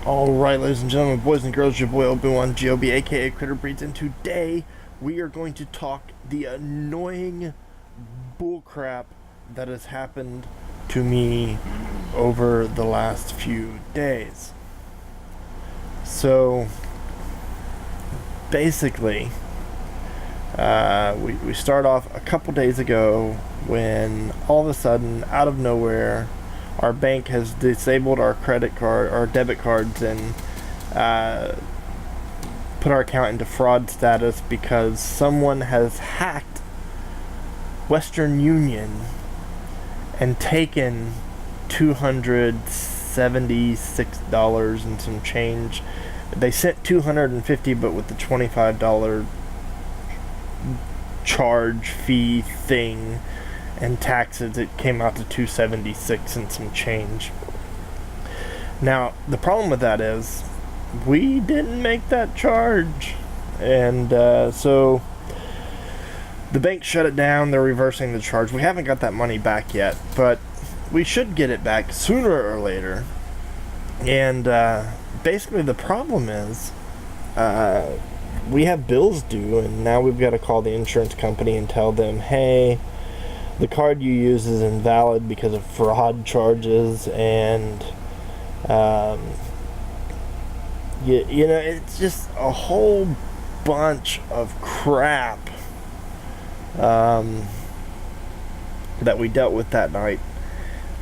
Alright, ladies and gentlemen, boys and girls, your boy Obi-Wan Geoby, aka CritterBreeds, and today we are going to talk the annoying bullcrap that has happened to me over the last few days. So, basically, we start off a couple days ago when all of a sudden, out of nowhere, our bank has disabled our credit card, our debit cards, and put our account into fraud status because someone has hacked Western Union and taken $276 and some change. They sent $250, but with the $25 charge fee thing and taxes, it came out to $276 and some change. Now, the problem with that is we didn't make that charge, and so the bank shut it down. They're reversing the charge. We haven't got that money back yet, but we should get it back sooner or later. And basically the problem is we have bills due, and now we've got to call the insurance company and tell them, hey, the card you use is invalid because of fraud charges, and you know, it's just a whole bunch of crap that we dealt with that night.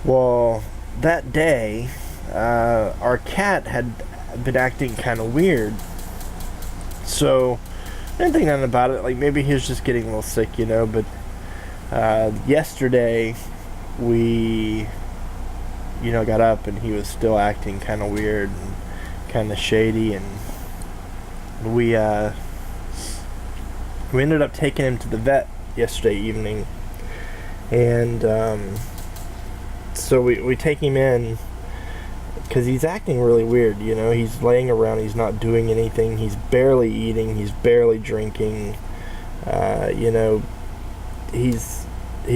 Well, that day, our cat had been acting kind of weird, so I didn't think nothing about it. Like, maybe he was just getting a little sick, you know, but yesterday we got up and he was still acting kind of weird and kind of shady, and we ended up taking him to the vet yesterday evening. And so we take him in because he's acting really weird. You know, he's laying around, he's not doing anything, he's barely eating, he's barely drinking. You know, he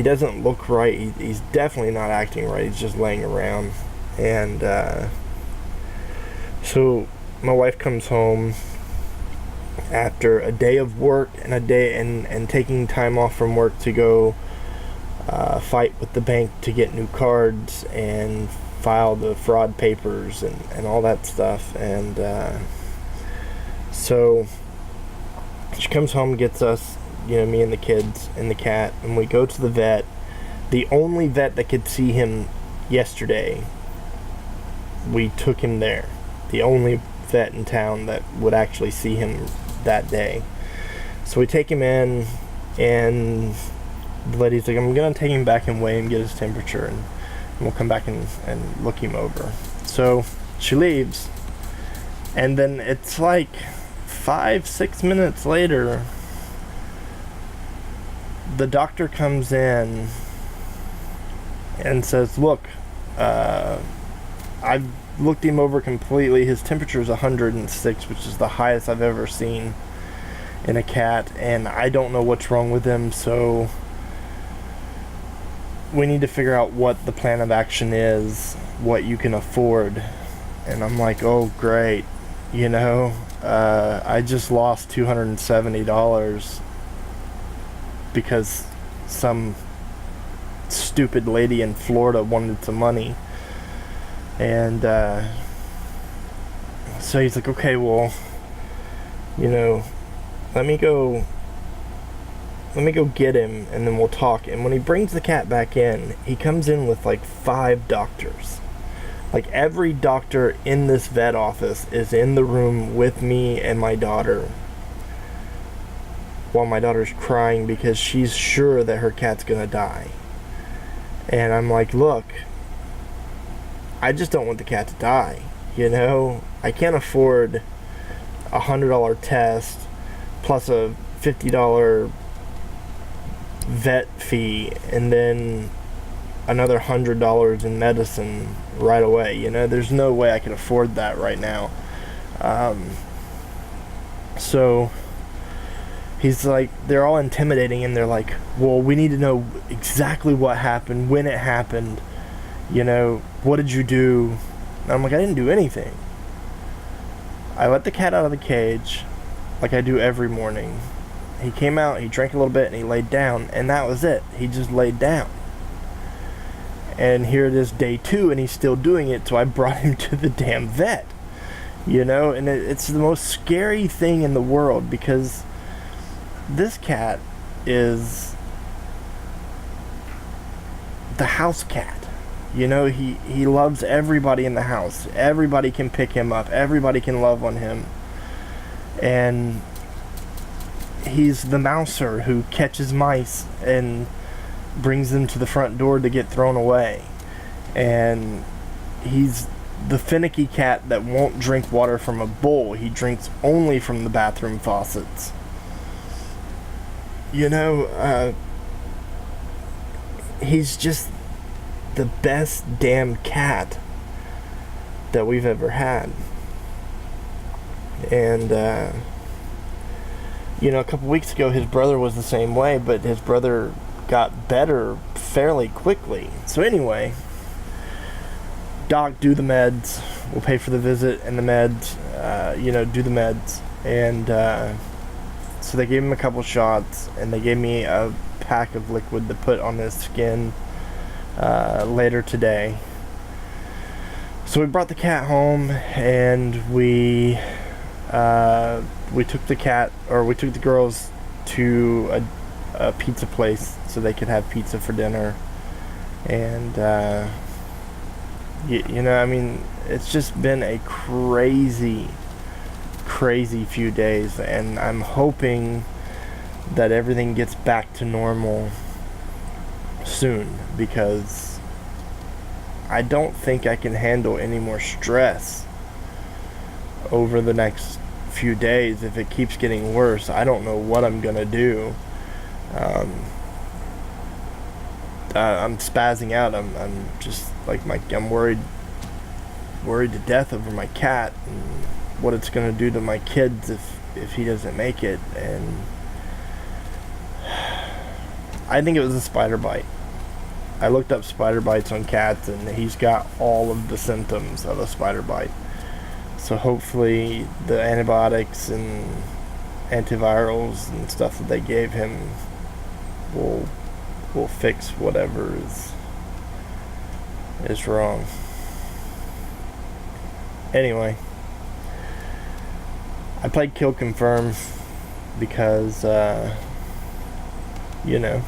doesn't look right. He's definitely not acting right. He's just laying around. And so my wife comes home after a day of work and and taking time off from work to go fight with the bank to get new cards and file the fraud papers and all that stuff. And so she comes home, gets us, you know, me and the kids and the cat, and we go to the vet. The only vet that could see him yesterday, we took him there. The only vet in town that would actually see him that day. So we take him in, and the lady's like, I'm gonna take him back and weigh him, get his temperature, and we'll come back and look him over. So she leaves, and then it's like 5-6 minutes later, the doctor comes in and says, look, I've looked him over completely. His temperature is 106, which is the highest I've ever seen in a cat, and I don't know what's wrong with him, so we need to figure out what the plan of action is, what you can afford. And I'm like, oh great, you know, I just lost $270 because some stupid lady in Florida wanted some money. And so he's like, okay, well, you know, let me go get him, and then we'll talk. And when he brings the cat back in, he comes in with like 5 doctors. Like, every doctor in this vet office is in the room with me and my daughter, while my daughter's crying because she's sure that her cat's gonna die. And I'm like, look, I just don't want the cat to die, you know? I can't afford a $100 test plus a $50 vet fee and then another $100 in medicine right away. You know, there's no way I can afford that right now. So he's like, they're all intimidating, and they're like, well, we need to know exactly what happened, when it happened, you know, what did you do? And I'm like, I didn't do anything. I let the cat out of the cage like I do every morning. He came out, he drank a little bit, and he laid down, and that was it. He just laid down. And here it is, day 2, and he's still doing it, so I brought him to the damn vet. You know, and it's the most scary thing in the world, because this cat is the house cat. You know, he loves everybody in the house. Everybody can pick him up. Everybody can love on him. And he's the mouser who catches mice and brings them to the front door to get thrown away. And he's the finicky cat that won't drink water from a bowl. He drinks only from the bathroom faucets. You know, he's just the best damn cat that we've ever had. And you know, a couple weeks ago his brother was the same way, but his brother got better fairly quickly. So anyway, doc, do the meds. We'll pay for the visit and the meds. You know, do the meds. And so they gave him a couple shots, and they gave me a pack of liquid to put on his skin later today. So we brought the cat home, and we took the girls to a pizza place so they could have pizza for dinner. And you know, I mean, it's just been a crazy few days, and I'm hoping that everything gets back to normal soon, because I don't think I can handle any more stress over the next few days. If it keeps getting worse, I don't know what I'm gonna do. I'm spazzing out. I'm just like I'm worried to death over my cat and what it's gonna do to my kids if he doesn't make it. And I think it was a spider bite. I looked up spider bites on cats, and he's got all of the symptoms of a spider bite. So hopefully the antibiotics and antivirals and stuff that they gave him will fix whatever is wrong. Anyway, I played Kill Confirm because you know,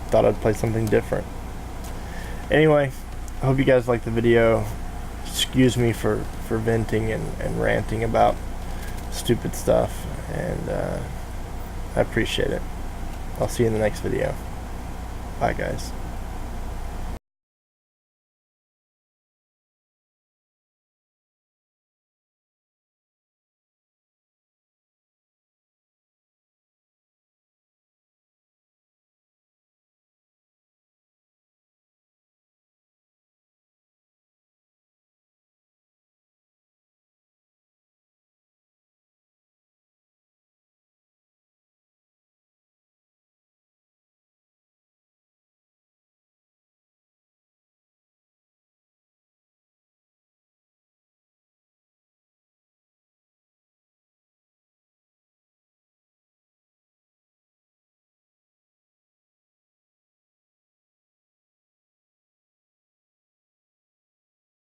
thought I'd play something different. Anyway, I hope you guys liked the video. Excuse me for venting and ranting about stupid stuff, and I appreciate it. I'll see you in the next video. Bye, guys.